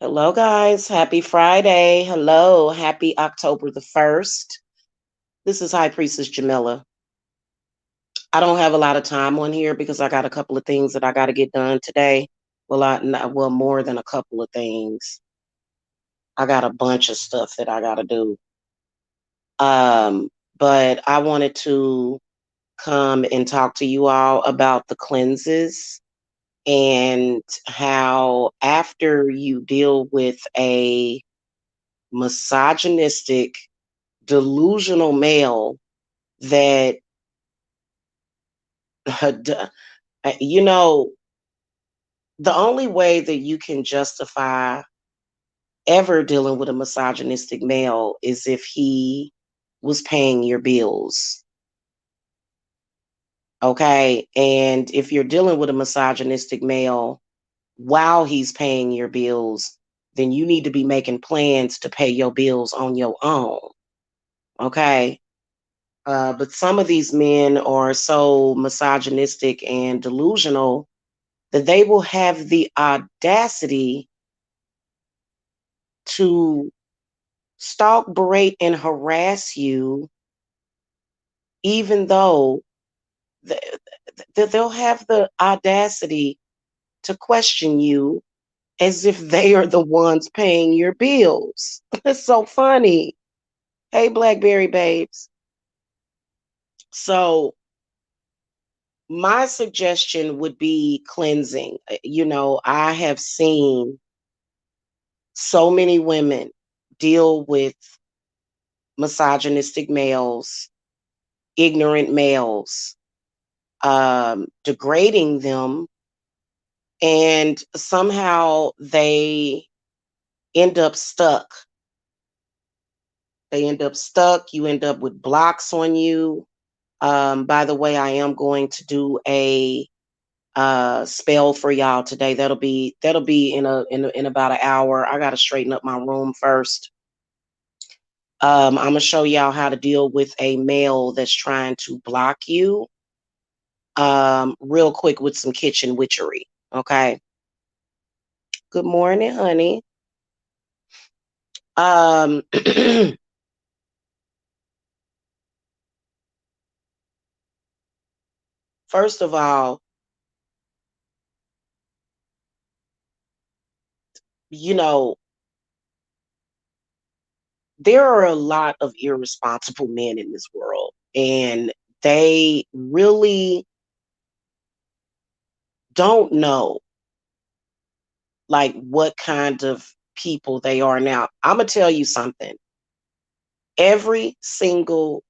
Hello, guys. Happy Friday. Hello. Happy October the 1st. This is High Priestess Jamila. I don't have a lot of time on here because I got a couple of things that I got to get done today. Well, more than a couple of things. I got a bunch of stuff that I got to do. Um, but I wanted to come and talk to you all about the cleanses and how after you deal with a misogynistic delusional male that you know, the only way that you can justify ever dealing with a misogynistic male is if he was paying your bills. Okay, and if you're dealing with a misogynistic male while he's paying your bills, then you need to be making plans to pay your bills on your own. Okay. But some of these men are so misogynistic and delusional that they will have the audacity to stalk, berate, and harass you, even though they'll have the audacity to question you as if they are the ones paying your bills. It's so funny. Hey, Blackberry babes. So, my suggestion would be cleansing. I have seen so many women deal with misogynistic males, ignorant males, degrading them, and somehow they end up stuck. They end up stuck. You end up with blocks on you. By the way, I am going to do a spell for y'all today. That'll be in about an hour. I gotta straighten up my room first. I'm gonna show y'all how to deal with a male that's trying to block you. Real quick with some kitchen witchery. Okay. Good morning, honey. Um, first of all, you know, there are a lot of irresponsible men in this world, and they really don't know like what kind of people they are. Now, I'm gonna tell you something. Every single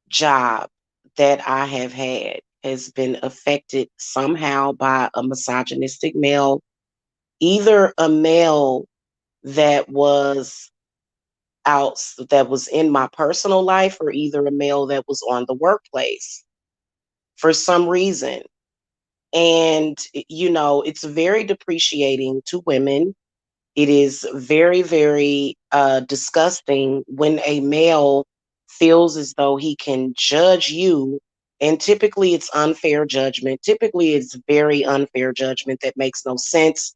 job that I have had has been affected somehow by a misogynistic male, either a male that was that was in my personal life, or either a male that was on the workplace for some reason. And it's very depreciating to women. It is very, very disgusting when a male feels as though he can judge you. And typically it's unfair judgment. Typically it's very unfair judgment that makes no sense.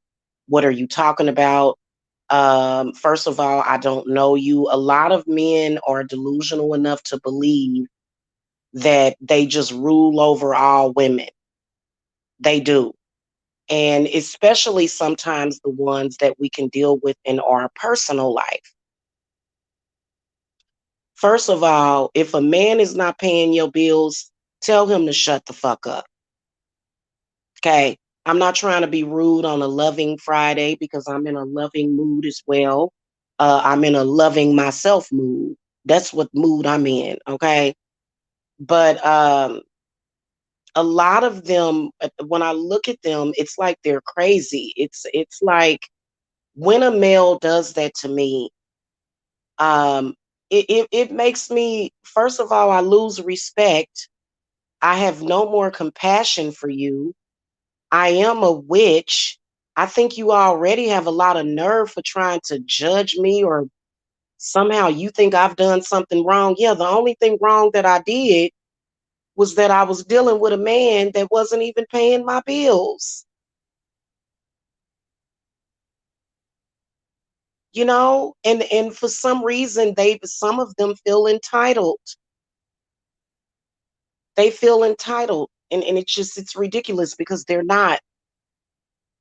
What are you talking about? First of all, I don't know you. A lot of men are delusional enough to believe that they just rule over all women. They do. And especially sometimes the ones that we can deal with in our personal life. First of all, if a man is not paying your bills, tell him to shut the fuck up. Okay. I'm not trying to be rude on a loving Friday because I'm in a loving mood as well. I'm in a loving myself mood. That's what mood I'm in. Okay. But a lot of them, when I look at them, it's like they're crazy. It's like when a male does that to me, um, it makes me, first of all, I lose respect. I have no more compassion for you. I am a witch. I think you already have a lot of nerve for trying to judge me, or somehow you think I've done something wrong. Yeah, the only thing wrong that I did was that I was dealing with a man that wasn't even paying my bills. and for some reason some of them feel entitled. They feel entitled, and it's ridiculous because they're not.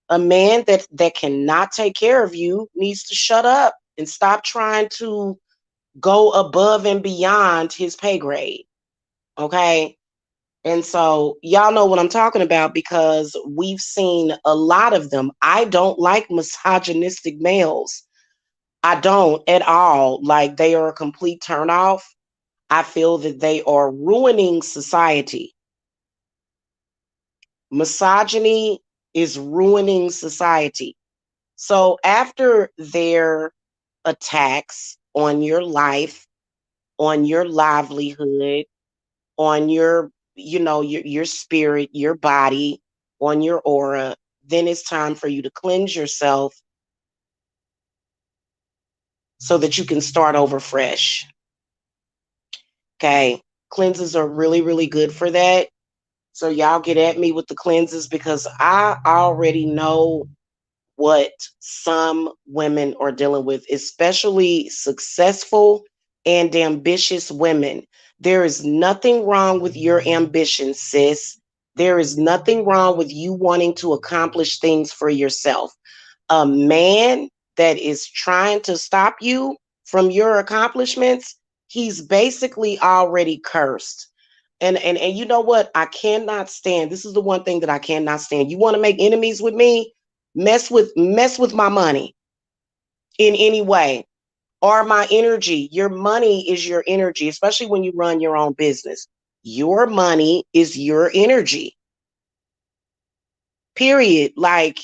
A man that cannot take care of you needs to shut up and stop trying to go above and beyond his pay grade. Okay. And so y'all know what I'm talking about because we've seen a lot of them. I don't like misogynistic males. I don't at all. Like, they are a complete turnoff. I feel that they are ruining society. Misogyny is ruining society. So after their attacks on your life, on your livelihood, on your spirit, your body, on your aura, then it's time for you to cleanse yourself so that you can start over fresh. Okay. Cleanses are really, really good for that. So y'all get at me with the cleanses because I already know what some women are dealing with, especially successful and ambitious women. There is nothing wrong with your ambition, sis. There is nothing wrong with you wanting to accomplish things for yourself. A man that is trying to stop you from your accomplishments, he's basically already cursed. And you know what? I cannot stand. This is the one thing that I cannot stand. You want to make enemies with me? Mess with my money in any way, or my energy. Your money is your energy, especially when you run your own business. Your money is your energy. Period. Like,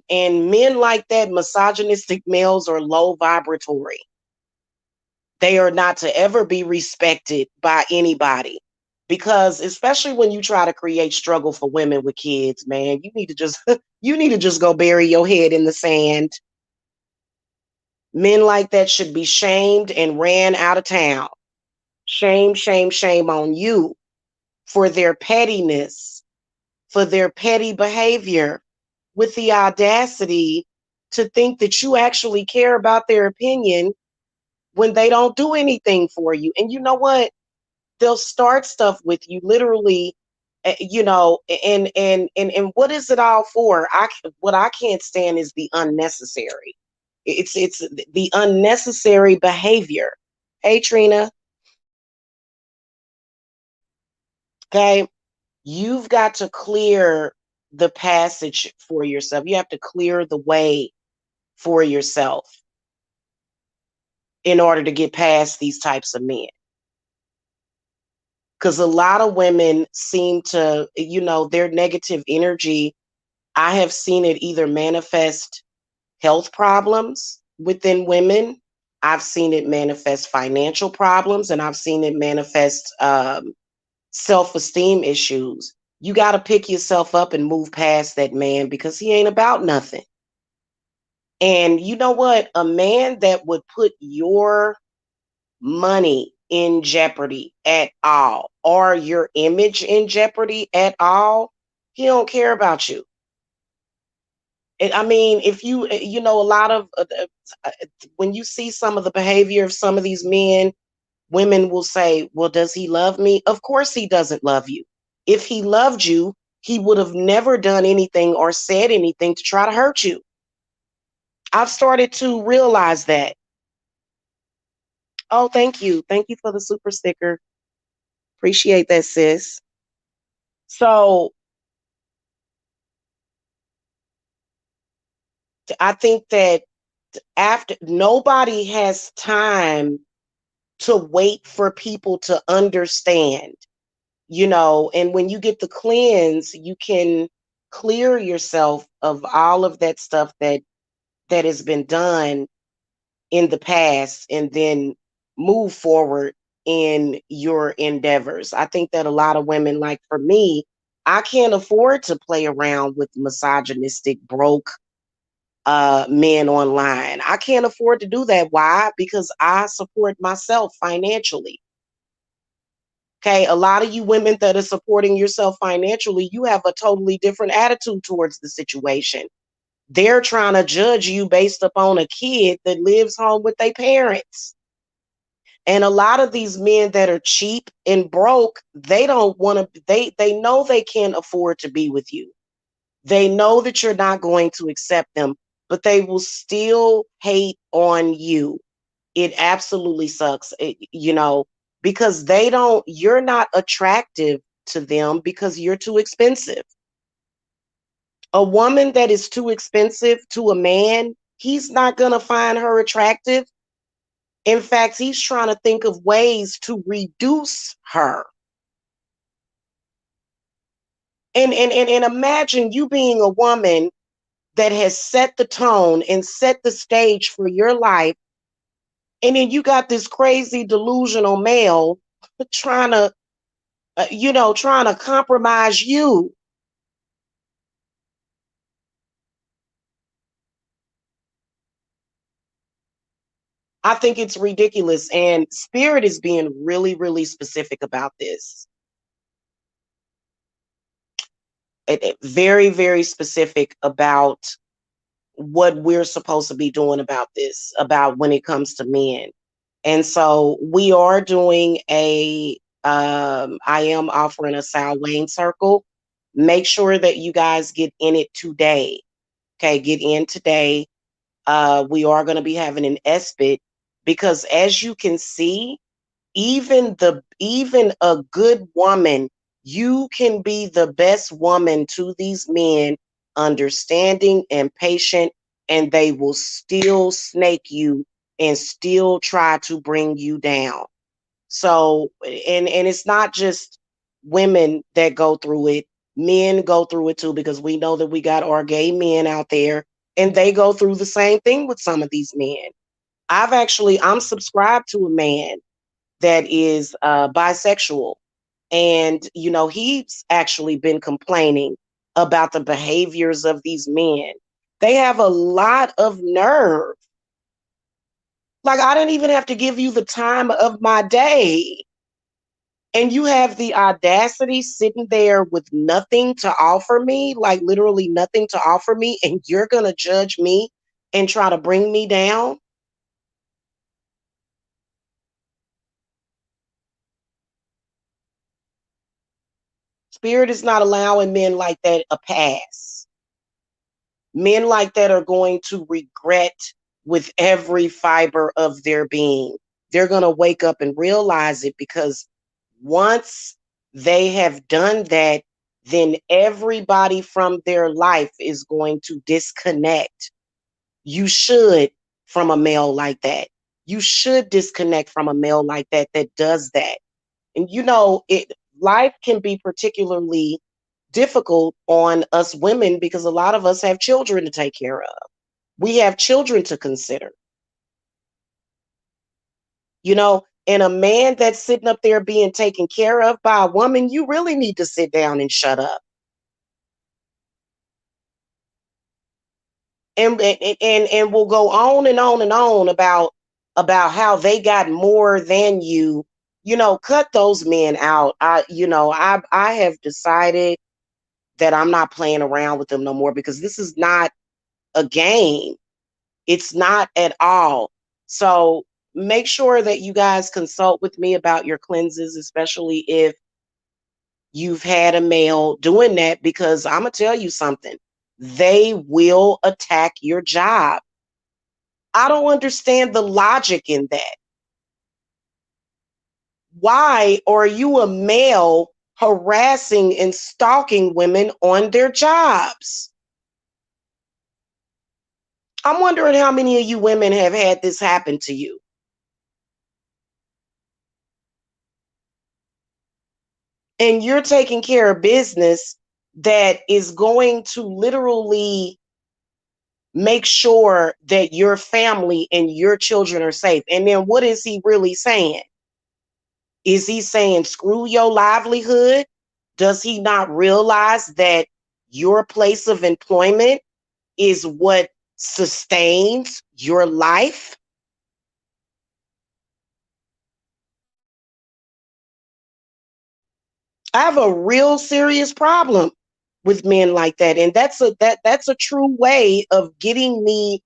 and men like that, misogynistic males, are low vibratory. They are not to ever be respected by anybody. Because especially when you try to create struggle for women with kids, man, you need to just you need to just go bury your head in the sand. Men like that should be shamed and ran out of town. Shame, shame, shame on you for their pettiness, for their petty behavior, with the audacity to think that you actually care about their opinion when they don't do anything for you. And you know what? They'll start stuff with you literally, and what is it all for? What I can't stand is the unnecessary. It's the unnecessary behavior. Hey, Trina. Okay. You've got to clear the passage for yourself. You have to clear the way for yourself in order to get past these types of men. Because a lot of women seem to, their negative energy, I have seen it either manifest health problems within women. I've seen it manifest financial problems, and I've seen it manifest self-esteem issues. You got to pick yourself up and move past that man because he ain't about nothing. And you know what? A man that would put your money in jeopardy at all, or your image in jeopardy at all, he don't care about you. I mean, if a lot of when you see some of the behavior of some of these men, women will say, well, does he love me? Of course he doesn't love you. If he loved you, he would have never done anything or said anything to try to hurt you. I've started to realize that. Oh, thank you. Thank you for the super sticker. Appreciate that, sis. So I think that after nobody has time to wait for people to understand, and when you get the cleanse, you can clear yourself of all of that stuff that has been done in the past, and then move forward in your endeavors. I think that a lot of women, like for me, I can't afford to play around with misogynistic, broke men online. I can't afford to do that. Why? Because I support myself financially. Okay, a lot of you women that are supporting yourself financially, you have a totally different attitude towards the situation. They're trying to judge you based upon a kid that lives home with their parents. And a lot of these men that are cheap and broke, they don't want to, they know they can't afford to be with you. They know that you're not going to accept them, but they will still hate on you. It absolutely sucks, because you're not attractive to them because you're too expensive. A woman that is too expensive to a man, he's not going to find her attractive. In fact, he's trying to think of ways to reduce her. And imagine you being a woman that has set the tone and set the stage for your life. And then you got this crazy delusional male trying to, trying to compromise you. I think it's ridiculous. And Spirit is being really, really specific about this. Very, very specific about what we're supposed to be doing about this, about when it comes to men. And so we are doing I am offering a Sal Wayne circle. Make sure that you guys get in it today. Okay, get in today. We are going to be having an ESPIT because as you can see, even a good woman, you can be the best woman to these men, understanding and patient, and they will still snake you and still try to bring you down. So, and it's not just women that go through it. Men go through it too, because we know that we got our gay men out there and they go through the same thing with some of these men. I'm subscribed to a man that is bisexual. And, he's actually been complaining about the behaviors of these men. They have a lot of nerve. Like, I didn't even have to give you the time of my day. And you have the audacity sitting there with nothing to offer me, like literally nothing to offer me, and you're going to judge me and try to bring me down. Spirit is not allowing men like that a pass. Men like that are going to regret with every fiber of their being. They're going to wake up and realize it, because once they have done that, then everybody from their life is going to disconnect. You should from a male like that. You should disconnect from a male like that that does that. And life can be particularly difficult on us women because a lot of us have children to take care of. We have children to consider. And a man that's sitting up there being taken care of by a woman, you really need to sit down and shut up. And we'll go on and on and on about how they got more than you. Cut those men out. I have decided that I'm not playing around with them no more, because this is not a game. It's not at all. So make sure that you guys consult with me about your cleanses, especially if you've had a male doing that, because I'm going to tell you something. They will attack your job. I don't understand the logic in that. Why are you a male harassing and stalking women on their jobs? I'm wondering how many of you women have had this happen to you. And you're taking care of business that is going to literally make sure that your family and your children are safe. And then what is he really saying? Is he saying screw your livelihood? Does he not realize that your place of employment is what sustains your life? I have a real serious problem with men like that. And that's a true way of getting me,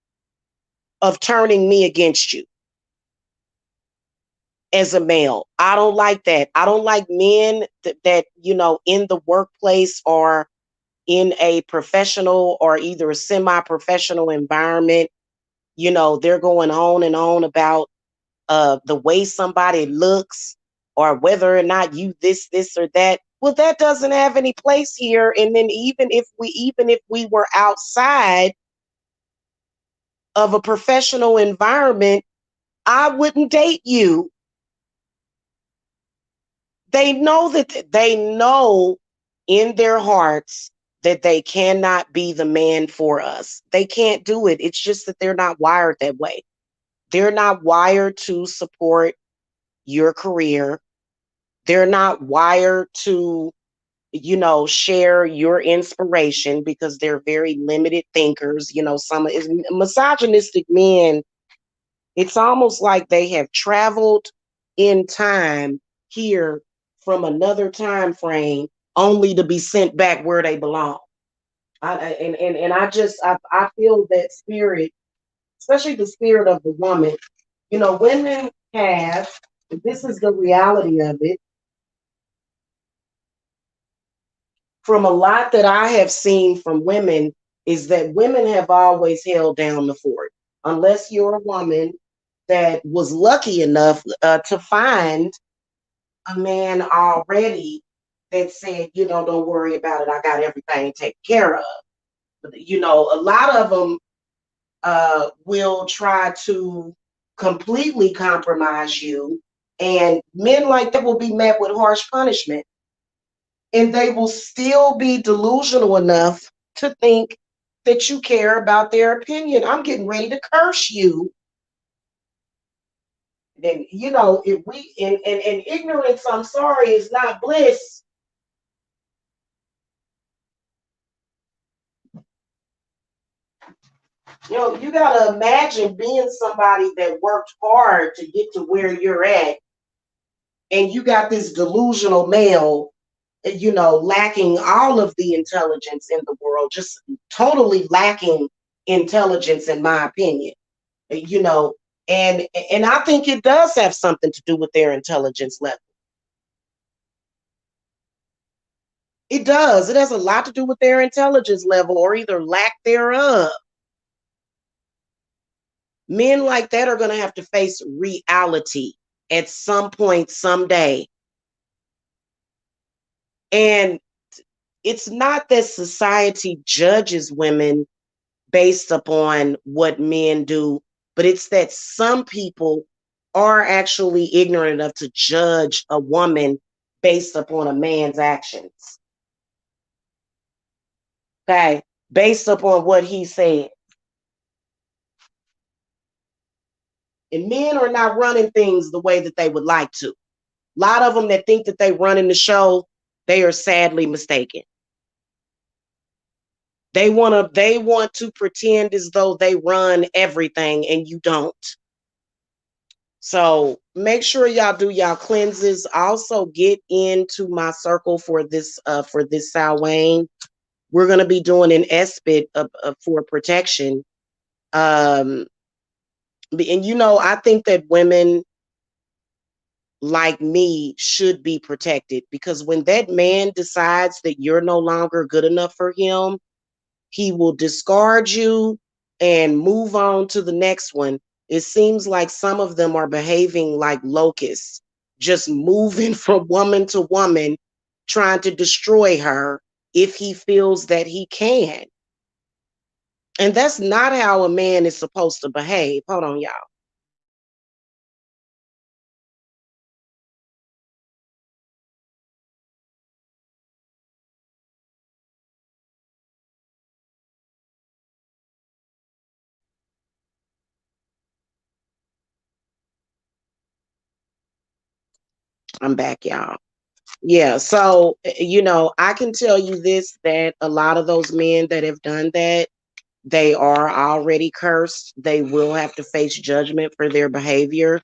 of turning me against you as a male. I don't like that. I don't like men that in the workplace or in a professional or either a semi-professional environment, they're going on and on about the way somebody looks or whether or not you this or that. Well, that doesn't have any place here. And then even if we were outside of a professional environment, I wouldn't date you. They know in their hearts that they cannot be the man for us. They can't do it. It's just that they're not wired that way. They're not wired to support your career. They're not wired to, share your inspiration because they're very limited thinkers. Some is misogynistic men. It's almost like they have traveled in time here from another time frame only to be sent back where they belong. I feel that spirit, especially the spirit of the woman. Women have, this is the reality of it, from a lot that I have seen from women, is that women have always held down the fort. Unless you're a woman that was lucky enough to find a man already that said, don't worry about it. I got everything taken care of. But, a lot of them will try to completely compromise you. And men like that will be met with harsh punishment. And they will still be delusional enough to think that you care about their opinion. I'm getting ready to curse you. Then, if we, and ignorance, I'm sorry, is not bliss. You got to imagine being somebody that worked hard to get to where you're at, and you got this delusional male, lacking all of the intelligence in the world, just totally lacking intelligence, in my opinion. You know, and I think it does have something to do with their intelligence level. It does. It has a lot to do with their intelligence level or either lack thereof. Men like that are going to have to face reality at some point, someday. And it's not that society judges women based upon what men do, but it's that some people are actually ignorant enough to judge a woman based upon a man's actions. Okay, based upon what he said. And men are not running things the way that they would like to. A lot of them that think that they running the show, they are sadly mistaken. They want to pretend as though they run everything and you don't. So make sure y'all do y'all cleanses. Also get into my circle for this Samhain. We're gonna be doing an espit for protection. And I think that women like me should be protected, because when that man decides that you're no longer good enough for him, he will discard you and move on to the next one. It seems like some of them are behaving like locusts, just moving from woman to woman, trying to destroy her if he feels that he can. And that's not how a man is supposed to behave. Hold on, y'all. I'm back, y'all. Yeah, so I can tell you this, that a lot of those men that have done that, they are already cursed. They will have to face judgment for their behavior.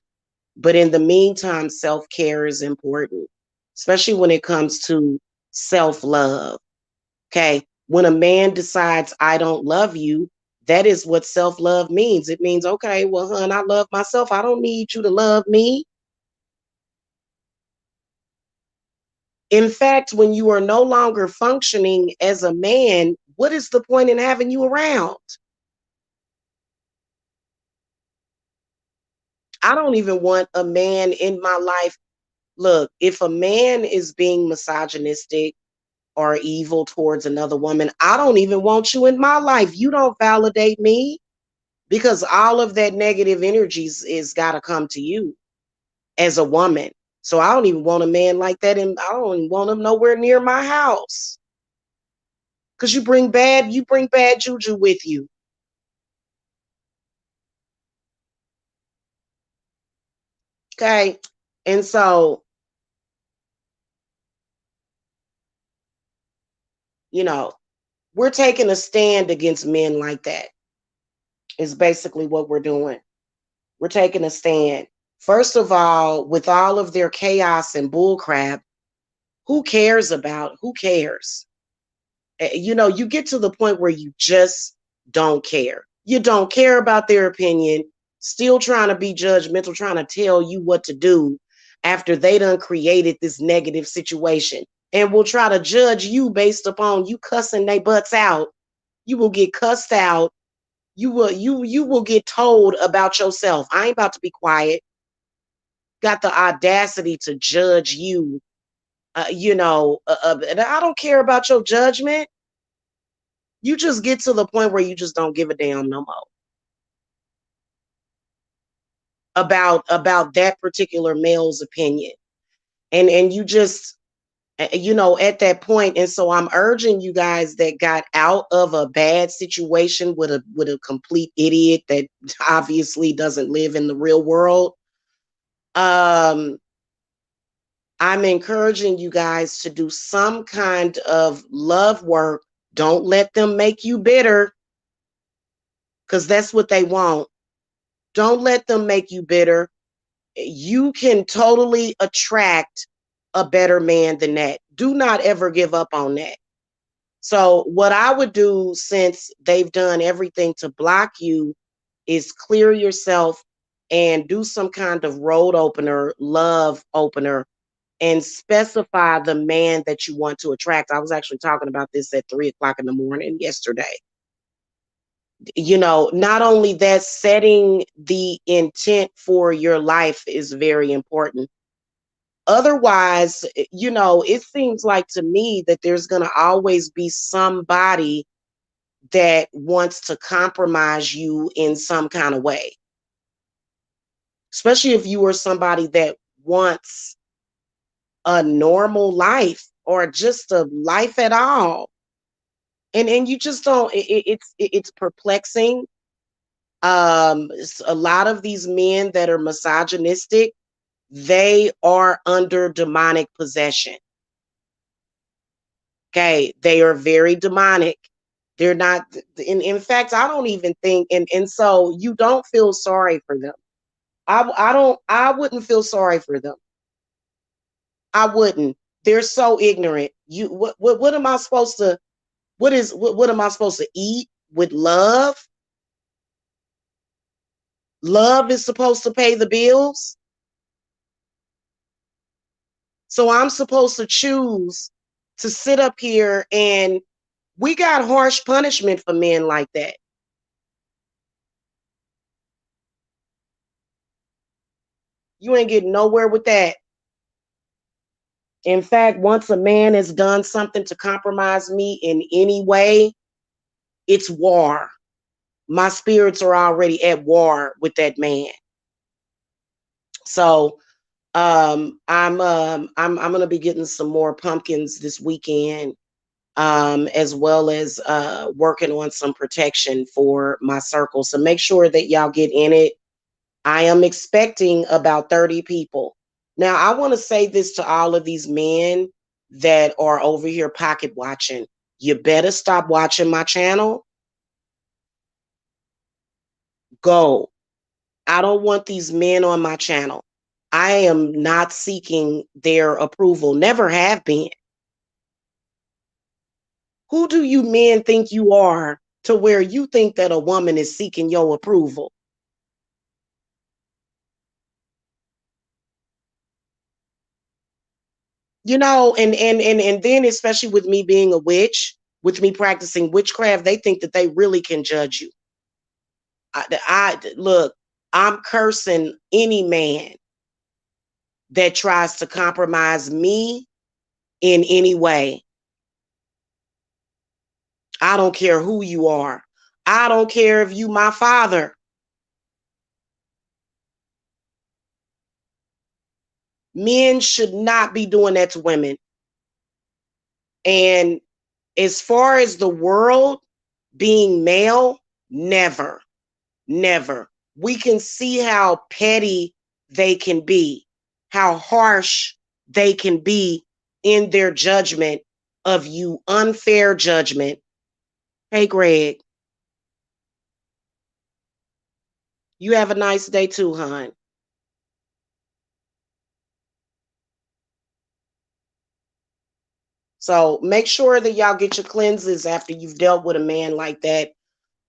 But in the meantime, self-care is important, especially when it comes to self-love. Okay. When a man decides, I don't love you, that is what self-love means. It means, okay, well, hun, I love myself. I don't need you to love me. In fact, when you are no longer functioning as a man, what is the point in having you around? I don't even want a man in my life. Look, if a man is being misogynistic or evil towards another woman, I don't even want you in my life. You don't validate me, because all of that negative energies is got to come to you as a woman. So I don't even want a man like that, and I don't even want him nowhere near my house, because you bring bad juju with you. Okay. And so, you know, we're taking a stand against men like that, is basically what we're doing. We're taking a stand. First of all, with all of their chaos and bullcrap, who cares? You get to the point where you just don't care. You don't care about their opinion, still trying to be judgmental, trying to tell you what to do after they done created this negative situation, and will try to judge you based upon you cussing they butts out. You will get cussed out. You will get told about yourself. I ain't about to be quiet. Got the audacity to judge you. And I don't care about your judgment. You just get to the point where you just don't give a damn no more about that particular male's opinion. And you just at that point. And so I'm urging you guys that got out of a bad situation with a complete idiot that obviously doesn't live in the real world. um I'm encouraging you guys to do some kind of love work. Don't let them make you bitter, because that's what they want. Don't let them make you bitter. You can totally attract a better man than that. Do not ever give up on that. So, what I would do, since they've done everything to block you, is clear yourself and do some kind of road opener, love opener, and specify the man that you want to attract. I was actually talking about this at 3 o'clock in the morning yesterday. Not only that, setting the intent for your life is very important. Otherwise, it seems like to me that there's going to always be somebody that wants to compromise you in some kind of way, especially if you are somebody that wants a normal life or just a life at all. And you just don't. It's perplexing. A lot of these men that are misogynistic, they are under demonic possession. Okay, they are very demonic. They're not. In fact, I don't even think. And so you don't feel sorry for them. I don't. I wouldn't feel sorry for them. I wouldn't. They're so ignorant. What am I supposed to? What am I supposed to eat with love? Love is supposed to pay the bills. So I'm supposed to choose to sit up here, and we got harsh punishment for men like that. You ain't getting nowhere with that. In fact, once a man has done something to compromise me in any way, it's war. My spirits are already at war with that man. So I'm gonna be getting some more pumpkins this weekend, as well as working on some protection for my circle. So make sure that y'all get in it. I am expecting about 30 people. Now, I want to say this to all of these men that are over here pocket watching. You better stop watching my channel. Go. I don't want these men on my channel. I am not seeking their approval, never have been. Who do you men think you are to where you think that a woman is seeking your approval? You know, and then especially with me being a witch, with me practicing witchcraft, they think that they really can judge you. I look, I'm cursing any man that tries to compromise me in any way. I don't care who you are. I don't care if you my father. Men should not be doing that to women. And as far as the world being male, never, never. We can see how petty they can be, how harsh they can be in their judgment of you, unfair judgment. Hey, Greg, you have a nice day too, hon. So make sure that y'all get your cleanses after you've dealt with a man like that.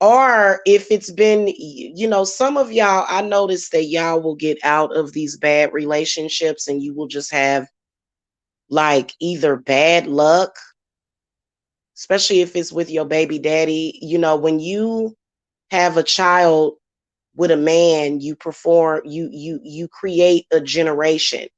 Or if it's been, some of y'all, I noticed that y'all will get out of these bad relationships and you will just have like either bad luck, especially if it's with your baby daddy. When you have a child with a man, you create a generation.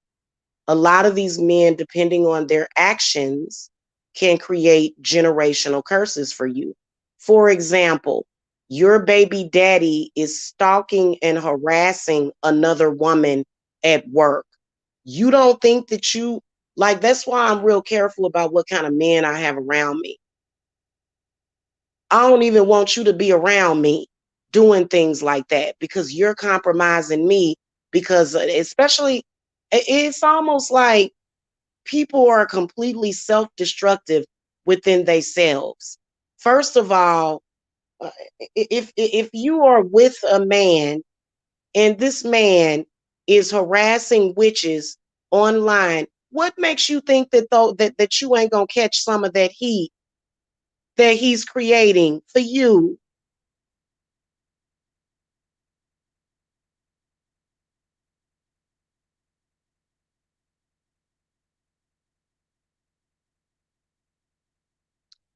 A lot of these men, depending on their actions, can create generational curses for you. For example, your baby daddy is stalking and harassing another woman at work. You don't think that that's why I'm real careful about what kind of men I have around me. I don't even want you to be around me doing things like that because you're compromising me. Because especially, it's almost like people are completely self-destructive within themselves. First of all, if you are with a man and this man is harassing witches online, what makes you think that that you ain't gonna catch some of that heat that he's creating for you?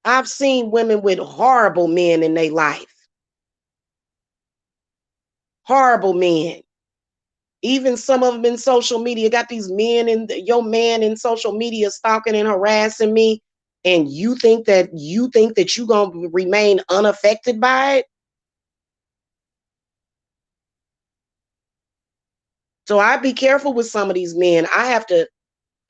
I've seen women with horrible men in their life, horrible men. Even some of them in social media got these men and your man in social media stalking and harassing me, and you gonna remain unaffected by it. So I be careful with some of these men. I have to,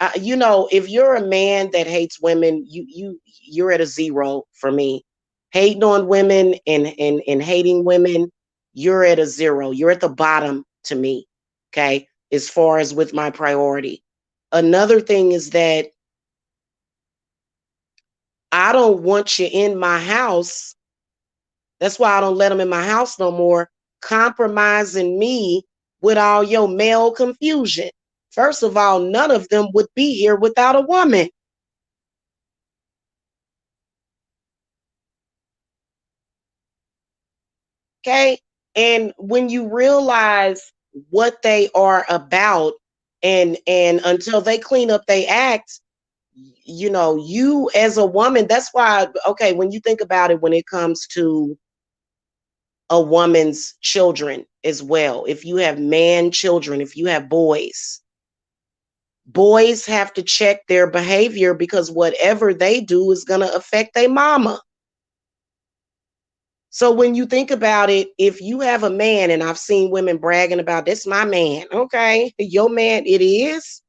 if you're a man that hates women, you're at a zero for me. Hating on women and hating women, you're at a zero. You're at the bottom to me. Okay, as far as with my priority. Another thing is that I don't want you in my house. That's why I don't let them in my house no more, compromising me with all your male confusion. First of all, none of them would be here without a woman. Okay. And when you realize what they are about, and until they clean up their act, you as a woman, that's why, okay, when you think about it, when it comes to a woman's children as well. If you have man children, if you have boys have to check their behavior because whatever they do is going to affect their mama. So when you think about it, if you have a man, and I've seen women bragging about this, my man, okay, your man, it is.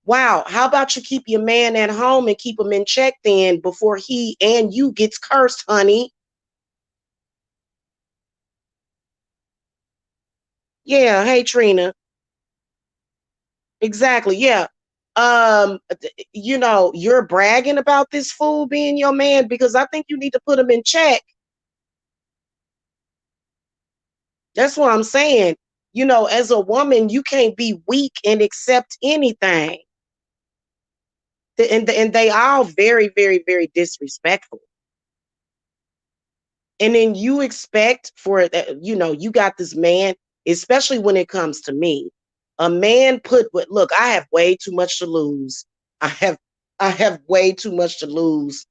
Wow, how about you keep your man at home and keep him in check then before he and you gets cursed, honey? Yeah, hey Trina. Exactly. Yeah. You're bragging about this fool being your man because I think you need to put him in check. That's what I'm saying. As a woman, you can't be weak and accept anything. And they all very, very, very disrespectful. And then you expect for that, you got this man, especially when it comes to me. A man look, I have way too much to lose. I have I have way too much to lose.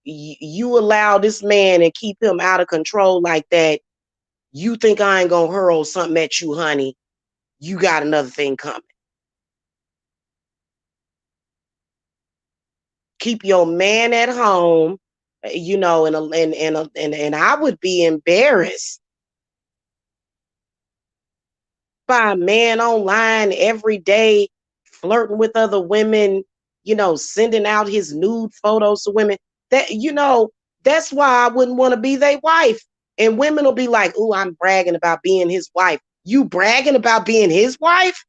You allow this man and keep him out of control like that. You think I ain't gonna hurl something at you, honey? You got another thing coming. Keep your man at home, and I would be embarrassed by a man online every day flirting with other women, sending out his nude photos to women. That's why I wouldn't want to be their wife. And women will be like, "Ooh, I'm bragging about being his wife." You bragging about being his wife?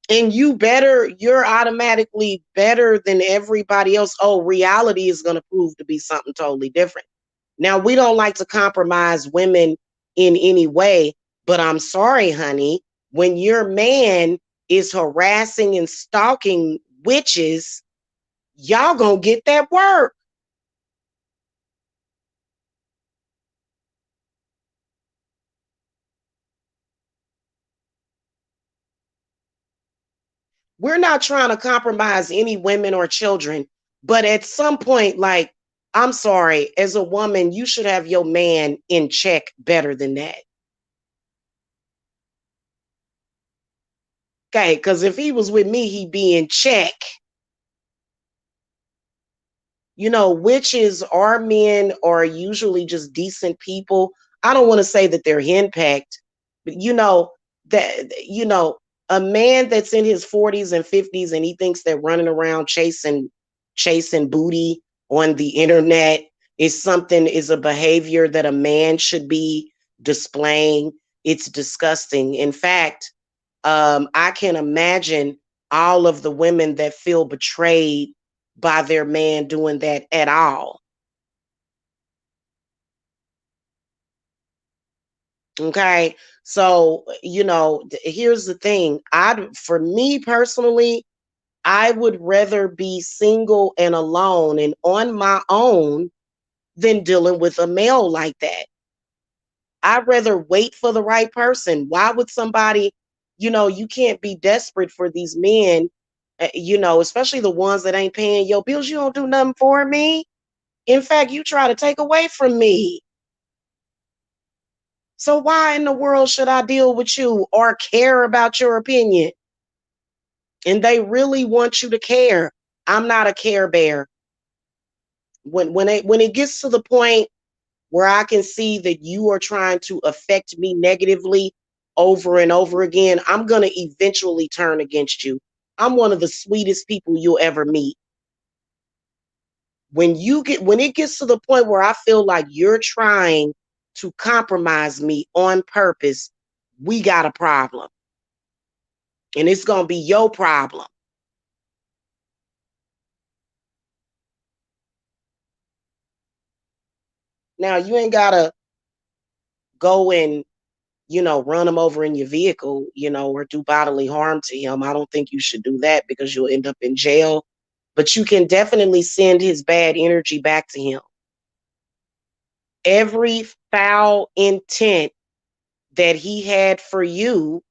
And you're automatically better than everybody else. Oh, reality is going to prove to be something totally different. Now, we don't like to compromise women in any way, but I'm sorry, honey, when your man is harassing and stalking witches, y'all gonna get that work. We're not trying to compromise any women or children, but at some point, like, I'm sorry, as a woman, you should have your man in check better than that. Okay, because if he was with me, he'd be in check. Witches are men are usually just decent people. I don't want to say that they're henpecked, but a man that's in his 40s and 50s and he thinks they're running around chasing booty on the internet is a behavior that a man should be displaying. It's disgusting. In fact, I can imagine all of the women that feel betrayed by their man doing that at all. Okay. So, here's the thing. For me personally, I would rather be single and alone and on my own than dealing with a male like that. I'd rather wait for the right person. Why would somebody, you can't be desperate for these men, especially the ones that ain't paying your bills. You don't do nothing for me. In fact, you try to take away from me. So why in the world should I deal with you or care about your opinion? And they really want you to care. I'm not a care bear. When it gets to the point where I can see that you are trying to affect me negatively over and over again, I'm going to eventually turn against you. I'm one of the sweetest people you'll ever meet. When it gets to the point where I feel like you're trying to compromise me on purpose, we got a problem. And it's going to be your problem. Now, you ain't got to go and, run him over in your vehicle, or do bodily harm to him. I don't think you should do that because you'll end up in jail. But you can definitely send his bad energy back to him. Every foul intent that he had for you,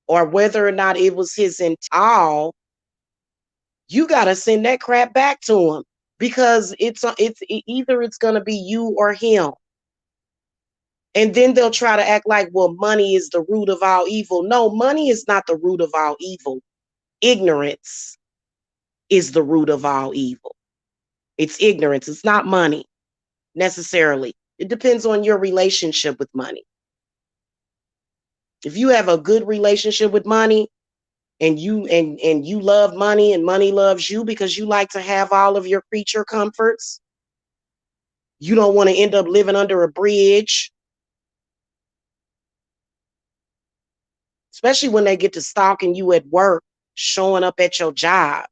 or whether or not it was his intent all, you got to send that crap back to him because either it's going to be you or him. And then they'll try to act like, well, money is the root of all evil. No, money is not the root of all evil. Ignorance is the root of all evil. It's ignorance. It's not money necessarily. It depends on your relationship with money. If you have a good relationship with money and you love money and money loves you because you like to have all of your creature comforts, you don't want to end up living under a bridge, especially when they get to stalking you at work, showing up at your job.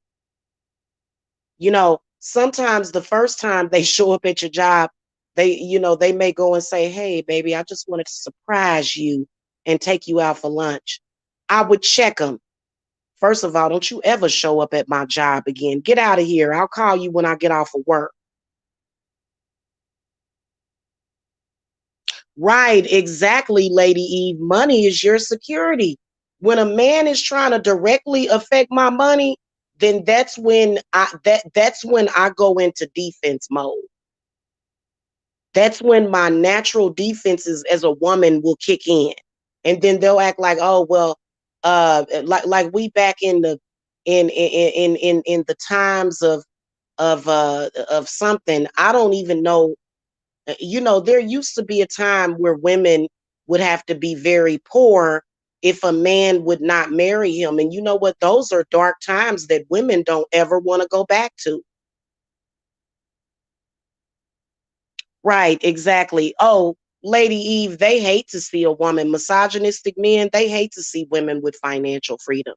Sometimes the first time they show up at your job, they may go and say, "Hey, baby, I just wanted to surprise you and take you out for lunch, I would check them. First of all, don't you ever show up at my job again. Get out of here. I'll call you when I get off of work. Right, exactly, Lady Eve. Money is your security. When a man is trying to directly affect my money, then that's when I go into defense mode. That's when my natural defenses as a woman will kick in. And then they'll act like, oh well, like we back in the in the times of something. I don't even know. There used to be a time where women would have to be very poor if a man would not marry him. And you know what? Those are dark times that women don't ever want to go back to. Right, exactly. Oh, Lady Eve, they hate to see a woman. Misogynistic men, they hate to see women with financial freedom.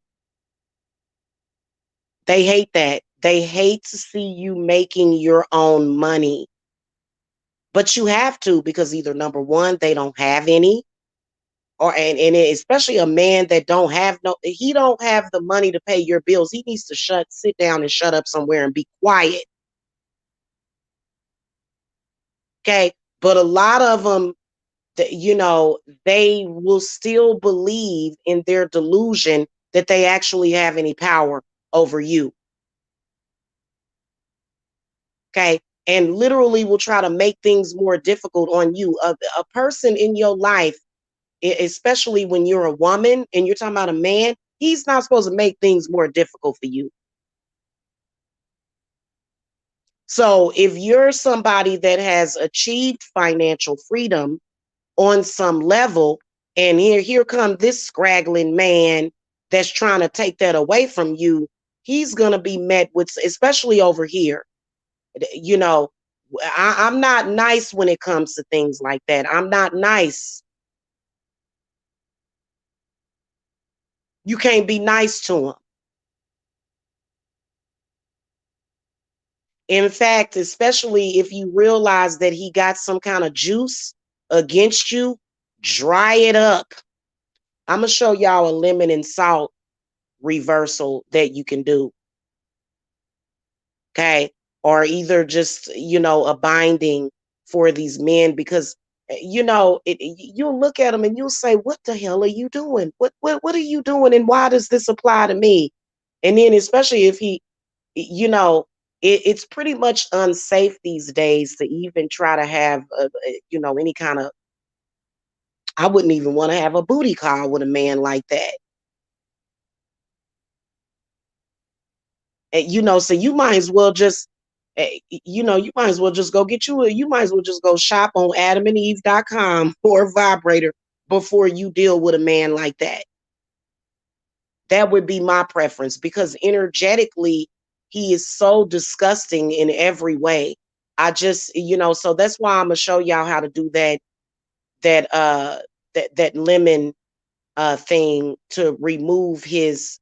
They hate that. They hate to see you making your own money. But you have to, because either number one, they don't have any, or and especially a man that he don't have the money to pay your bills. He needs to sit down and shut up somewhere and be quiet. Okay. But a lot of them, they will still believe in their delusion that they actually have any power over you. Okay. And literally will try to make things more difficult on you. A person in your life, especially when you're a woman and you're talking about a man, he's not supposed to make things more difficult for you. So if you're somebody that has achieved financial freedom on some level, and here come this scraggling man that's trying to take that away from you, he's going to be met with, especially over here. You know, I'm not nice when it comes to things like that. I'm not nice. You can't be nice to him. In fact, especially if you realize that he got some kind of juice against you, dry it up. I'm going to show y'all a lemon and salt reversal that you can do. Okay. Or either just, a binding for these men, because, you'll look at them and you'll say, what the hell are you doing? What are you doing? And why does this apply to me? And then, especially if it's pretty much unsafe these days to even try to have, any kind of, I wouldn't even want to have a booty call with a man like that. And, so you might as well just, you might as well just go you might as well just go shop on adamandeve.com for a vibrator before you deal with a man like that. That would be my preference, because energetically, he is so disgusting in every way. I just, so that's why I'm gonna show y'all how to do that that lemon thing to remove his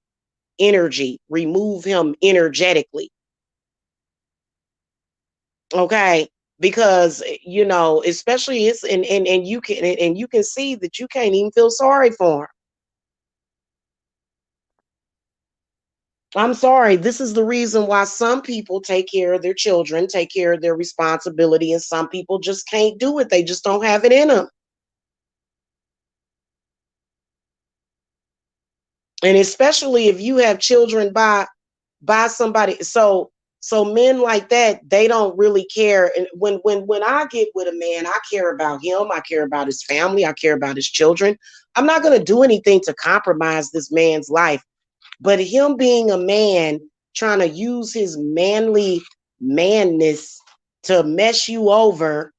energy, remove him energetically. Okay. Because especially it's and you can see that you can't even feel sorry for him. I'm sorry. This is the reason why some people take care of their children, take care of their responsibility, and some people just can't do it. They just don't have it in them. And especially if you have children by somebody. So men like that, they don't really care. And when I get with a man, I care about him. I care about his family. I care about his children. I'm not going to do anything to compromise this man's life. But him being a man, trying to use his manly manness to mess you over,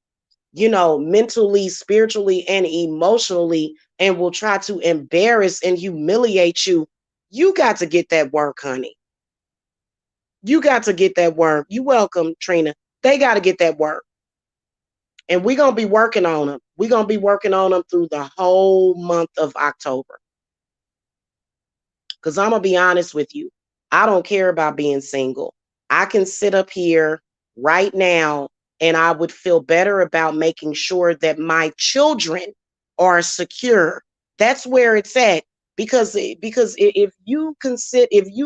mentally, spiritually, and emotionally, and will try to embarrass and humiliate you, you got to get that work, honey. You got to get that work. You welcome, Trina. They got to get that work. And we're going to be working on them. We're going to be working on them through the whole month of October. Because I'm going to be honest with you. I don't care about being single. I can sit up here right now and I would feel better about making sure that my children are secure That's where it's at. Because if you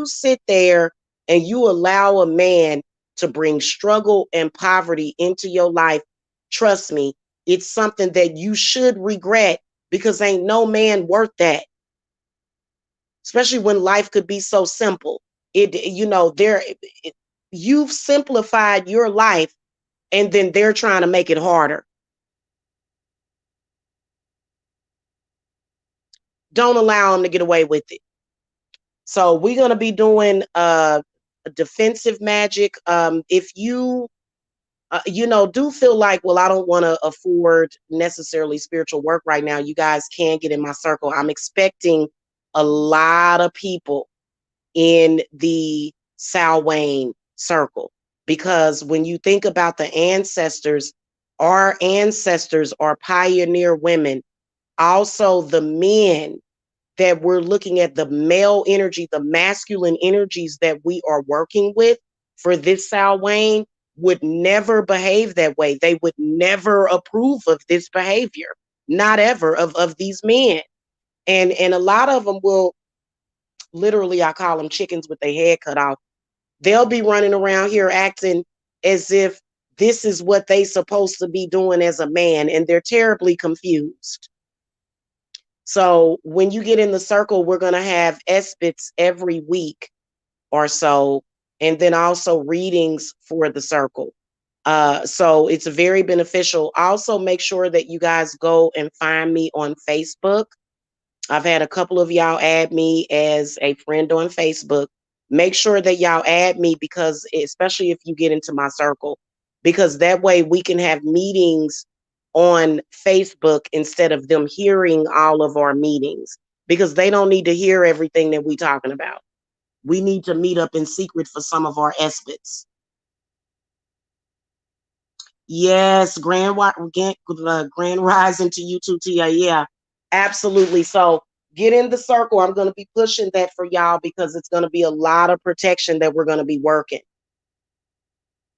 sit there and you allow a man to bring struggle and poverty into your life, trust me, it's something that you should regret, because ain't no man worth that. Especially when life could be so simple. You've simplified your life, and then they're trying to make it harder. Don't allow them to get away with it. So we're gonna be doing defensive magic. If you do feel like, well, I don't want to afford necessarily spiritual work right now, you guys can get in my circle. I'm expecting a lot of people in the Samhain circle, because when you think about the ancestors, our ancestors are pioneer women. Also, the men that we're looking at, the male energy, the masculine energies that we are working with for this Samhain, would never behave that way. They would never approve of this behavior, not ever, of these men. And a lot of them will literally, I call them chickens with their head cut off. They'll be running around here acting as if this is what they supposed to be doing as a man, and they're terribly confused. So when you get in the circle, we're going to have SBITs every week or so, and then also readings for the circle. So it's very beneficial. Also, make sure that you guys go and find me on Facebook. I've had a couple of y'all add me as a friend on Facebook. Make sure that y'all add me, because especially if you get into my circle, because that way we can have meetings on Facebook instead of them hearing all of our meetings, because they don't need to hear everything that we talking about. We need to meet up in secret for some of our SBITs. Yes, grand rising to you too, Tia. Yeah, absolutely. So get in the circle. I'm going to be pushing that for y'all, because it's going to be a lot of protection that we're going to be working.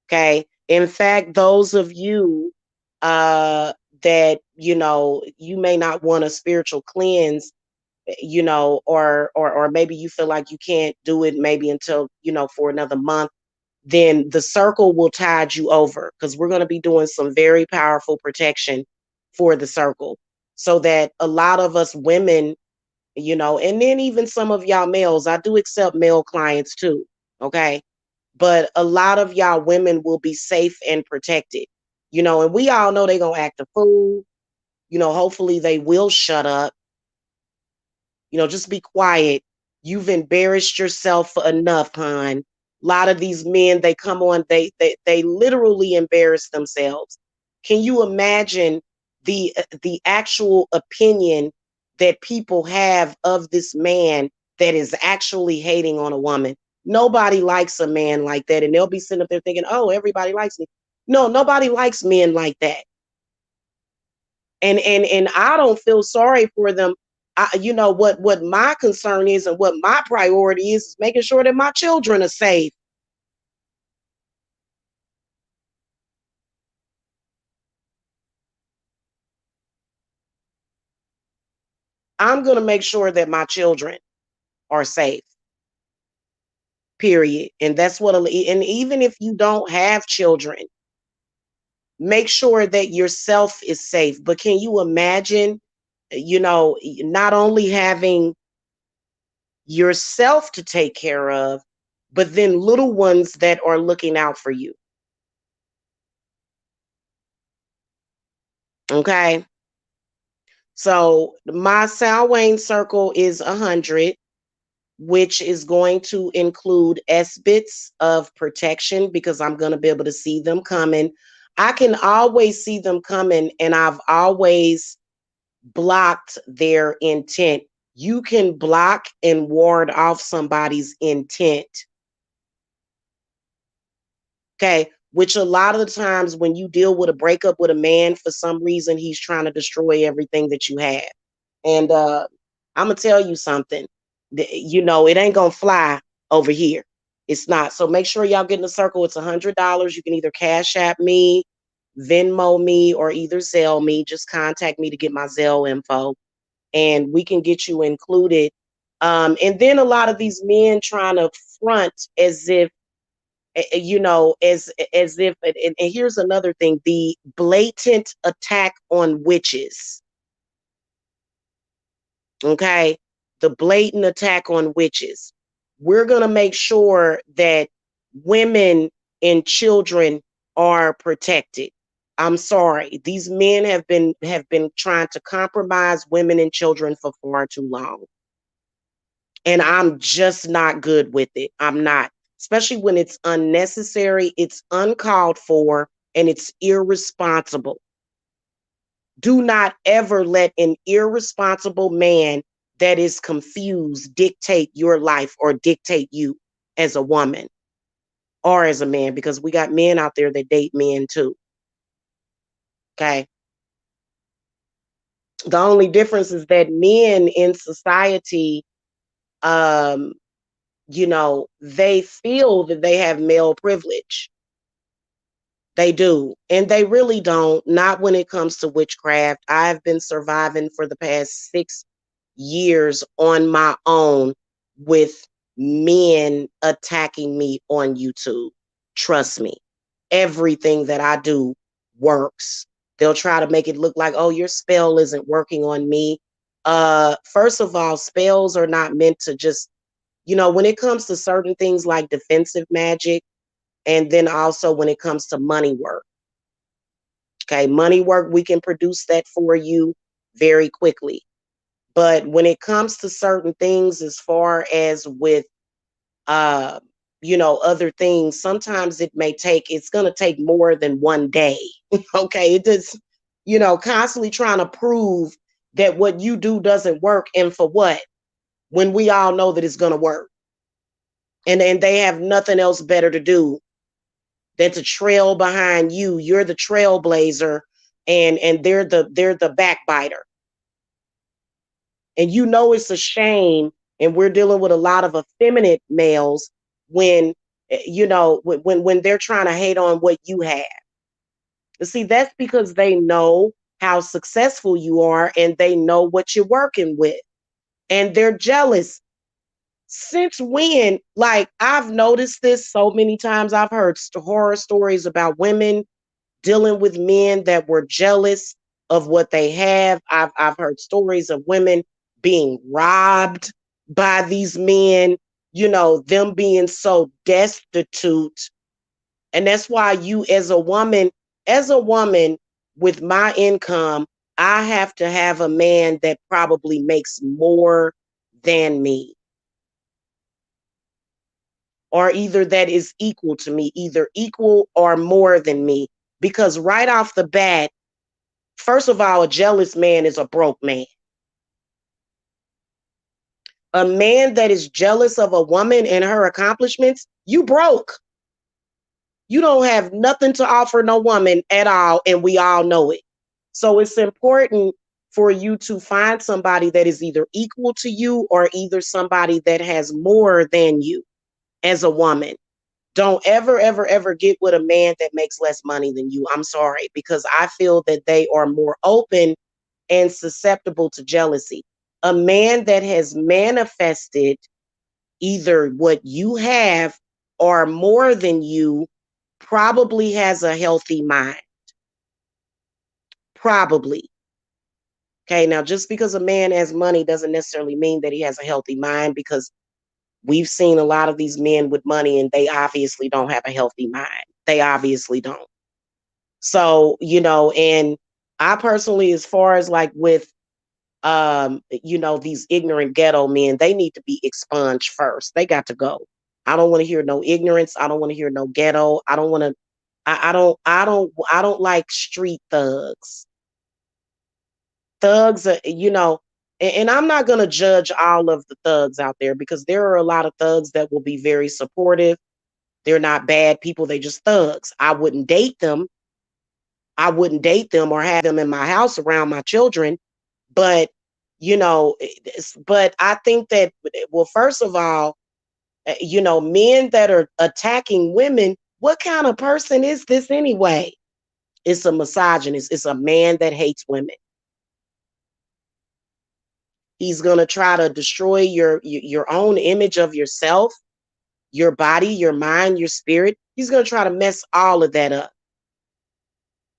Okay. In fact, those of you that you may not want a spiritual cleanse, or maybe you feel like you can't do it maybe until for another month, then the circle will tide you over, because we're going to be doing some very powerful protection for the circle, so that a lot of us women, and then even some of y'all males, I do accept male clients too. Okay. But a lot of y'all women will be safe and protected, and we all know they're going to act a fool. Hopefully they will shut up. Just be quiet. You've embarrassed yourself enough, hon. A lot of these men, they come on, they literally embarrass themselves. Can you imagine the actual opinion that people have of this man that is actually hating on a woman? Nobody likes a man like that, and they'll be sitting up there thinking, "Oh, everybody likes me." No, nobody likes men like that. And I don't feel sorry for them. What my concern is, and what my priority is making sure that my children are safe. I'm going to make sure that my children are safe. Period. And that's what, and even if you don't have children, make sure that yourself is safe. But can you imagine, not only having yourself to take care of, but then little ones that are looking out for you? Okay. So my Samhain circle is 100, which is going to include SBITs of protection, because I'm going to be able to see them coming. I can always see them coming, and I've always blocked their intent. You can block and ward off somebody's intent. Okay. Which a lot of the times when you deal with a breakup with a man, for some reason, he's trying to destroy everything that you have. And I'm going to tell you something. It ain't going to fly over here. It's not. So make sure y'all get in the circle. It's $100. You can either Cashapp me, Venmo me, or either Zelle me. Just contact me to get my Zelle info. and we can get you included. And then a lot of these men trying to front as if, as if, and here's another thing, the blatant attack on witches. Okay. The blatant attack on witches. We're going to make sure that women and children are protected. I'm sorry. These men have been trying to compromise women and children for far too long. And I'm just not good with it. I'm not. Especially when it's unnecessary, it's uncalled for, and it's irresponsible. Do not ever let an irresponsible man that is confused dictate your life or dictate you as a woman or as a man, because we got men out there that date men too. Okay. The only difference is that men in society, um, they feel that they have male privilege. They do. And they really don't. Not when it comes to witchcraft. I've been surviving for the past 6 years on my own with men attacking me on YouTube. Trust me. Everything that I do works. They'll try to make it look like, oh, your spell isn't working on me. First of all, spells are not meant to just, when it comes to certain things like defensive magic, and then also when it comes to money work. Okay, money work, we can produce that for you very quickly. But when it comes to certain things, as far as with, other things, sometimes it's going to take more than one day. Okay, it does, constantly trying to prove that what you do doesn't work. And for what? When we all know that it's going to work. And they have nothing else better to do than to trail behind you. You're the trailblazer, and they're the backbiter. And it's a shame, and we're dealing with a lot of effeminate males when when they're trying to hate on what you have. You see, that's because they know how successful you are and they know what you're working with. And they're jealous. Since when? Like, I've noticed this so many times. I've heard horror stories about women dealing with men that were jealous of what they have. I've heard stories of women being robbed by these men, them being so destitute. And that's why you, as a woman with my income, I have to have a man that probably makes more than me, or either that is equal to me, either equal or more than me. Because right off the bat, first of all, a jealous man is a broke man. A man that is jealous of a woman and her accomplishments, you broke. You don't have nothing to offer no woman at all, and we all know it. So it's important for you to find somebody that is either equal to you or either somebody that has more than you as a woman. Don't ever, ever, ever get with a man that makes less money than you. I'm sorry, because I feel that they are more open and susceptible to jealousy. A man that has manifested either what you have or more than you probably has a healthy mind. Probably. Okay, now just because a man has money doesn't necessarily mean that he has a healthy mind, because we've seen a lot of these men with money and they obviously don't have a healthy mind. They obviously don't. So, and I personally, as far as like with these ignorant ghetto men, they need to be expunged first. They got to go. I don't want to hear no ignorance. I don't want to hear no ghetto. I don't want to I don't like street thugs. Thugs are, and I'm not going to judge all of the thugs out there, because there are a lot of thugs that will be very supportive. They're not bad people. They just thugs. I wouldn't date them. I wouldn't date them or have them in my house around my children. But, but I think that, well, first of all, men that are attacking women, what kind of person is this anyway? It's a misogynist. It's a man that hates women. He's going to try to destroy your own image of yourself, your body, your mind, your spirit. He's going to try to mess all of that up.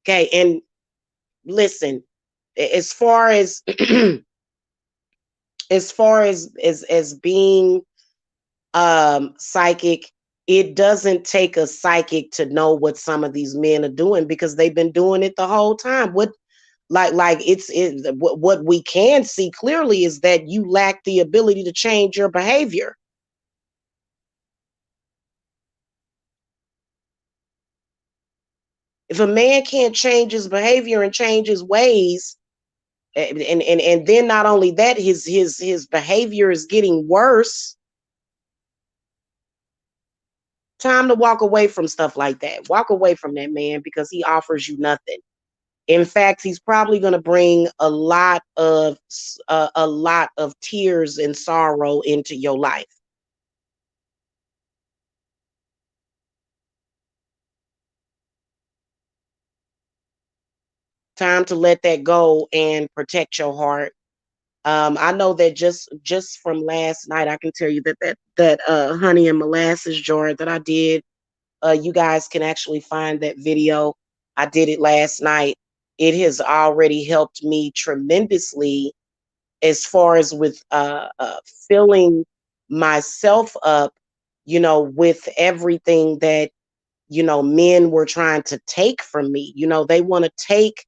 Okay, and listen, as far as as being psychic, it doesn't take a psychic to know what some of these men are doing because they've been doing it the whole time. What we can see clearly is that you lack the ability to change your behavior. If a man can't change his behavior and change his ways, and then not only that, his behavior is getting worse. Time to walk away from stuff like that. Walk away from that man because he offers you nothing. In fact, he's probably going to bring a lot of tears and sorrow into your life. Time to let that go and protect your heart. I know that just from last night, I can tell you that honey and molasses jar that I did. You guys can actually find that video. I did it last night. It has already helped me tremendously as far as with filling myself up, with everything that men were trying to take from me. They want to take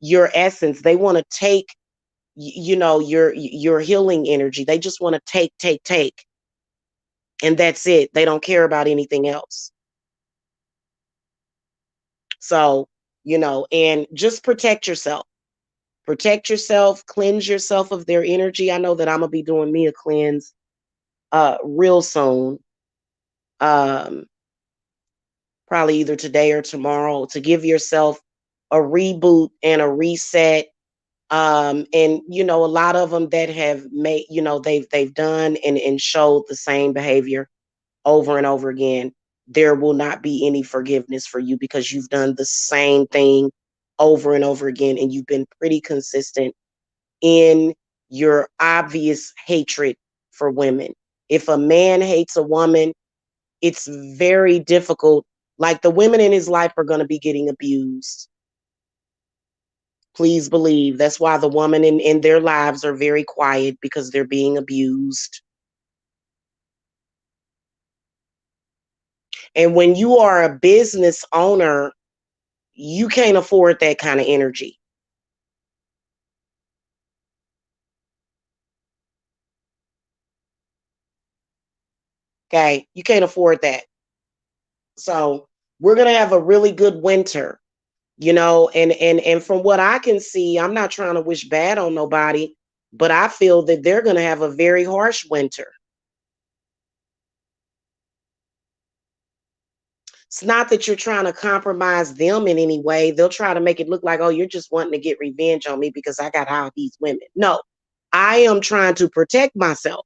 your essence. They want to take your healing energy. They just want to take, and that's it. They don't care about anything else. So, and just protect yourself, cleanse yourself of their energy. I know that I'm gonna be doing me a cleanse real soon, um probably either today or tomorrow, to give yourself a reboot and a reset. And a lot of them that have made, they've done and showed the same behavior over and over again. There will not be any forgiveness for you because you've done the same thing over and over again, and you've been pretty consistent in your obvious hatred for women. If a man hates a woman, it's very difficult. Like, the women in his life are going to be getting abused. Please believe that's why the women in their lives are very quiet, because they're being abused. And when you are a business owner, you can't afford that kind of energy. Okay, you can't afford that. So we're gonna have a really good winter, and from what I can see, I'm not trying to wish bad on nobody, but I feel that they're gonna have a very harsh winter. It's not that you're trying to compromise them in any way. They'll try to make it look like, oh, you're just wanting to get revenge on me because I got all these women. No, I am trying to protect myself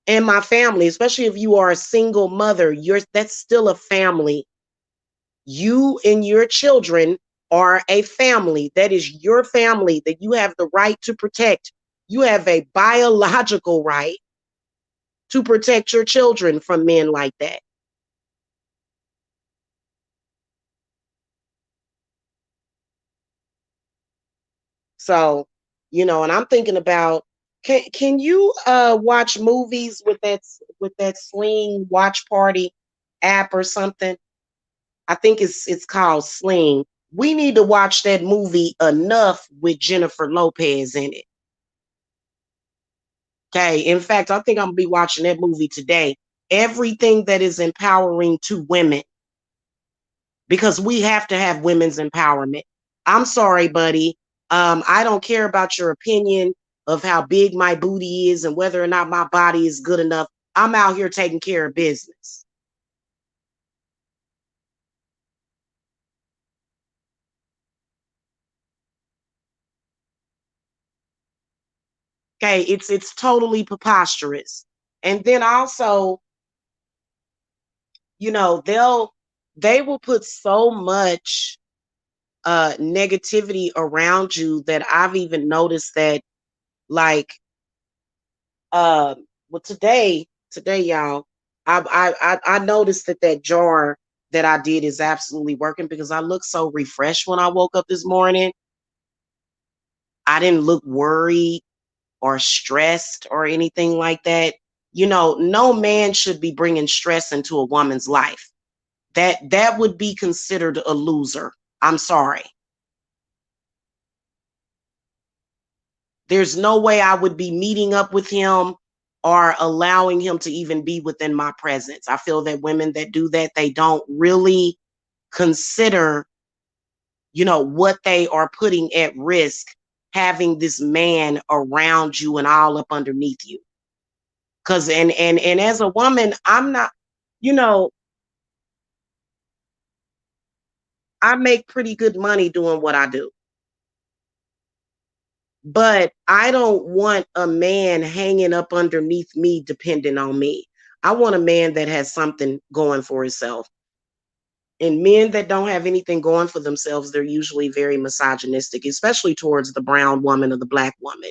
and my family, especially if you are a single mother. That's still a family. You and your children are a family. That is your family that you have the right to protect. You have a biological right to protect your children from men like that. So, and I'm thinking about, can you watch movies with that Sling watch party app or something? I think it's called Sling. We need to watch that movie Enough with Jennifer Lopez in it. Okay. In fact, I think I'm gonna be watching that movie today. Everything that is empowering to women, because we have to have women's empowerment. I'm sorry, buddy. I don't care about your opinion of how big my booty is and whether or not my body is good enough. I'm out here taking care of business. Okay, it's totally preposterous. And then also, they will put so much negativity around you that I've even noticed that, like, well, today, y'all, I noticed that that jar that I did is absolutely working because I looked so refreshed when I woke up this morning. I didn't look worried or stressed or anything like that. You know, no man should be bringing stress into a woman's life. That would be considered a loser. I'm sorry. There's no way I would be meeting up with him or allowing him to even be within my presence. I feel that women that do that, they don't really consider, you know, what they are putting at risk having this man around you and all up underneath you. Cause and as a woman, I'm not, you know, I make pretty good money doing what I do. But I don't want a man hanging up underneath me, depending on me. I want a man that has something going for himself. And men that don't have anything going for themselves, they're usually very misogynistic, especially towards the brown woman or the black woman.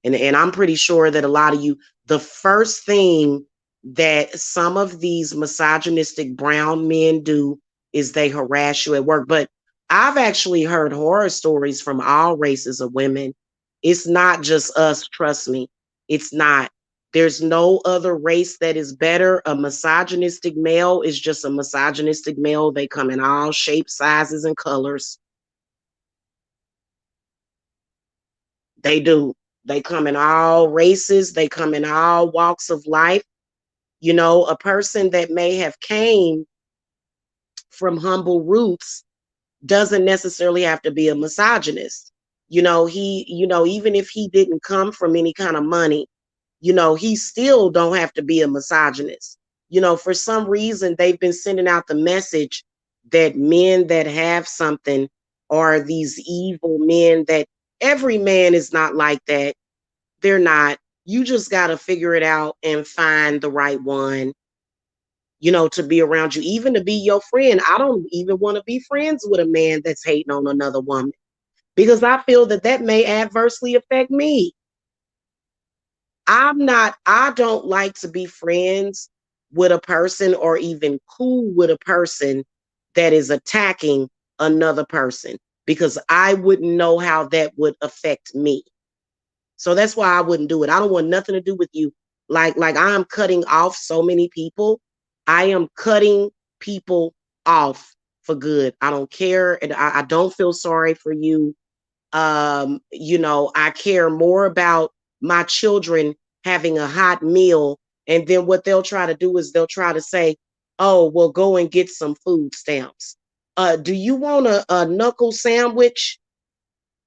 And I'm pretty sure that a lot of you, the first thing that some of these misogynistic brown men do is they harass you at work. But I've actually heard horror stories from all races of women. It's not just us, trust me. It's not. There's no other race that is better. A misogynistic male is just a misogynistic male. They come in all shapes, sizes, and colors. They do. They come in all races, they come in all walks of life. You know, a person that may have came from humble roots doesn't necessarily have to be a misogynist. Even if he didn't come from any kind of money, he still don't have to be a misogynist. For some reason they've been sending out the message that men that have something are these evil men. That every man is not like that. They're not. You just got to figure it out and find the right one, to be around you, even to be your friend. I don't even want to be friends with a man that's hating on another woman because I feel that that may adversely affect me. I don't like to be friends with a person or even cool with a person that is attacking another person because I wouldn't know how that would affect me. So that's why I wouldn't do it. I don't want nothing to do with you. Like I am cutting off so many people. I am cutting people off for good. I don't care. And I don't feel sorry for you. I care more about my children having a hot meal. And then what they'll try to do is they'll try to say, oh, well, go and get some food stamps. Do you want a knuckle sandwich?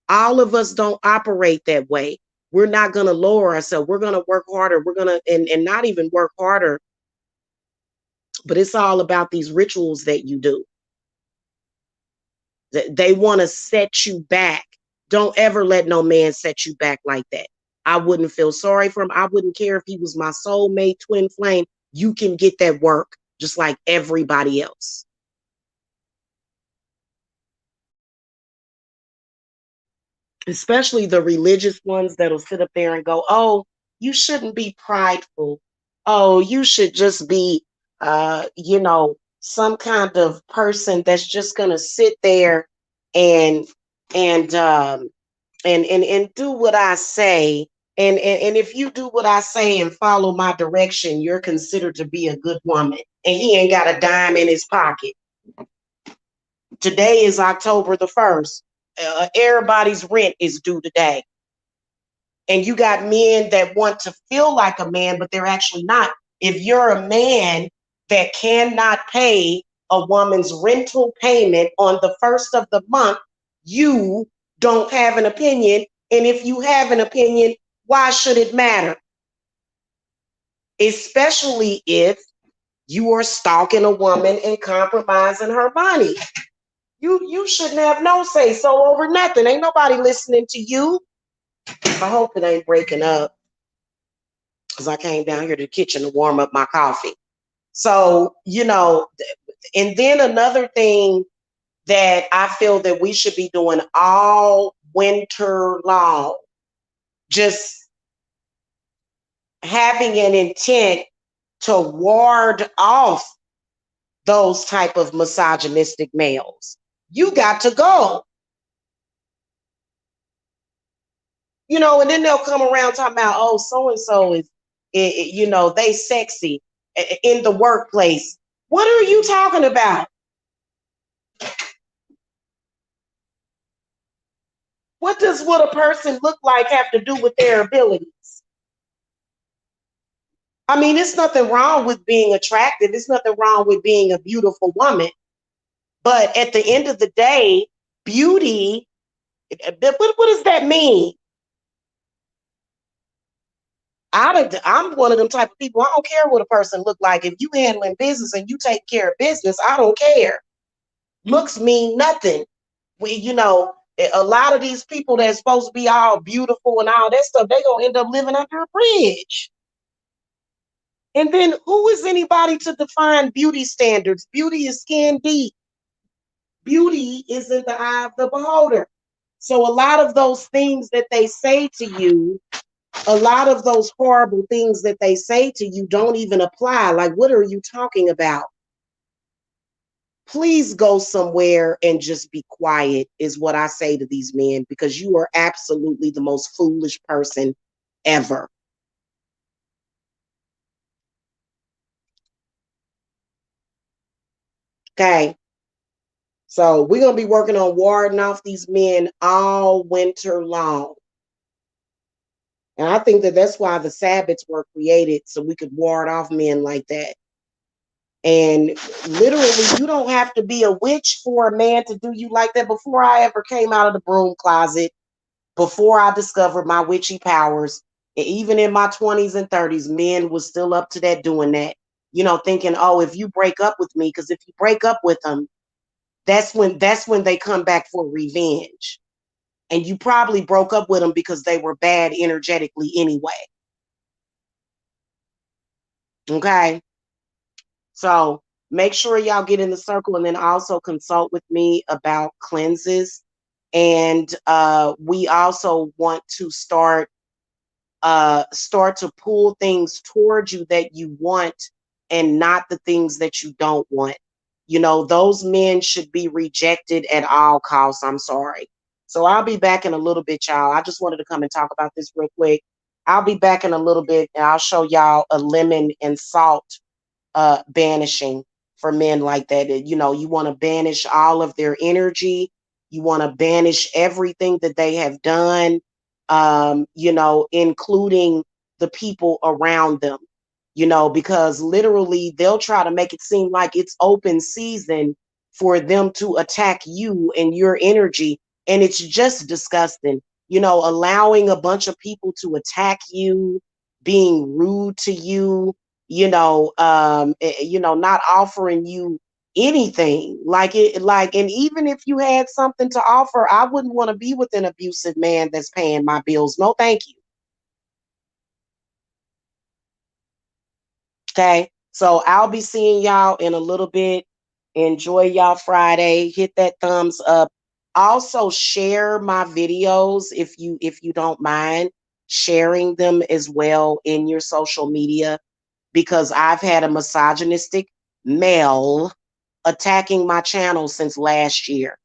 All of us don't operate that way. We're not going to lower ourselves. We're going to work harder. We're going to, and not even work harder, but it's all about these rituals that you do. They want to set you back. Don't ever let no man set you back like that. I wouldn't feel sorry for him. I wouldn't care if he was my soulmate, twin flame. You can get that work just like everybody else. Especially the religious ones that'll sit up there and go, oh, you shouldn't be prideful. Oh, you should just be, some kind of person that's just going to sit there and, and, um, and do what I say. And if you do what I say and follow my direction, you're considered to be a good woman. And he ain't got a dime in his pocket. Today is October the 1st. Everybody's rent is due today. And you got men that want to feel like a man, but they're actually not. If you're a man that cannot pay a woman's rental payment on the first of the month, you don't have an opinion. And if you have an opinion, why should it matter? Especially if you are stalking a woman and compromising her money. You shouldn't have no say so over nothing. Ain't nobody listening to you. I hope it ain't breaking up because I came down here to the kitchen to warm up my coffee. So, and then another thing that I feel that we should be doing all winter long. Just having an intent to ward off those type of misogynistic males. You got to go. You know, and then they'll come around talking about, oh, so-and-so is, you know, they sexy in the workplace. What are you talking about? What does what a person look like have to do with their abilities? I mean, it's nothing wrong with being attractive. It's nothing wrong with being a beautiful woman. But at the end of the day, beauty, what does that mean? I'm one of them type of people. I don't care what a person look like. If you handling business and you take care of business, I don't care. Looks mean nothing. You know, a lot of these people that's supposed to be all beautiful and all that stuff, they gonna end up living under a bridge. And then who is anybody to define beauty standards? Beauty is skin deep. Beauty is in the eye of the beholder. So a lot of those things that they say to you, a lot of those horrible things that they say to you don't even apply. Like, what are you talking about? Please go somewhere and just be quiet, is what I say to these men, because you are absolutely the most foolish person ever. Okay. So we're going to be working on warding off these men all winter long. And I think that that's why the Sabbaths were created, so we could ward off men like that. And literally, you don't have to be a witch for a man to do you like that. Before I ever came out of the broom closet, before I discovered my witchy powers, even in my 20s and 30s, men was still up to that, doing that. You know, thinking, oh, if you break up with me, because if you break up with them, that's when they come back for revenge. And you probably broke up with them because they were bad energetically anyway. Okay. So make sure y'all get in the circle, and then also consult with me about cleanses. And we also want to start to pull things towards you that you want, and not the things that you don't want. You know, those men should be rejected at all costs. I'm sorry. So I'll be back in a little bit, y'all. I just wanted to come and talk about this real quick. I'll be back in a little bit, and I'll show y'all a lemon and salt banishing for men like that. You know, you want to banish all of their energy. You want to banish everything that they have done, you know, including the people around them, you know, because literally they'll try to make it seem like it's open season for them to attack you and your energy. And it's just disgusting, you know, allowing a bunch of people to attack you, being rude to you, you know, not offering you anything and even if you had something to offer, I wouldn't want to be with an abusive man that's paying my bills. No, thank you. Okay. So I'll be seeing y'all in a little bit. Enjoy y'all Friday. Hit that thumbs up. Also share my videos if you don't mind sharing them as well in your social media, because I've had a misogynistic male attacking my channel since last year.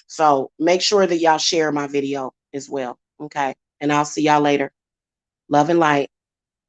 So make sure that y'all share my video as well. Okay. And I'll see y'all later. Love and light.